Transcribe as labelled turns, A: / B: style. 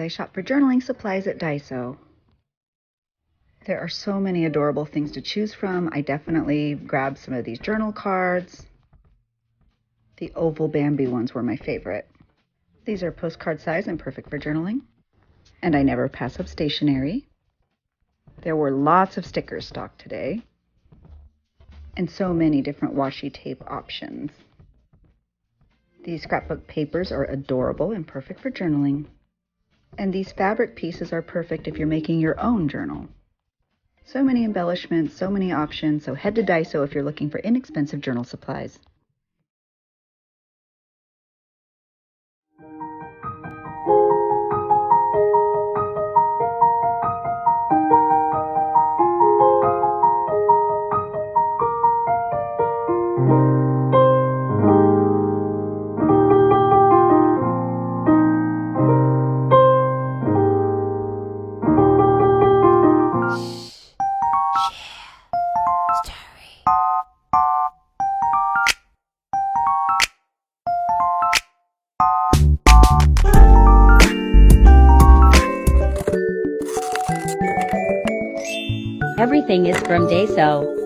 A: I shop for journaling supplies at Daiso. There are so many adorable things to choose from. I definitely grabbed some of these journal cards. The oval Bambi ones were my favorite. These are postcard size and perfect for journaling. And I never pass up stationery. There were lots of stickers stocked today. And so many different washi tape options. These scrapbook papers are adorable and perfect for journaling. And these fabric pieces are perfect if you're making your own journal. So many embellishments, so many options, so head to Daiso if you're looking for inexpensive journal supplies.
B: Everything is from Daiso.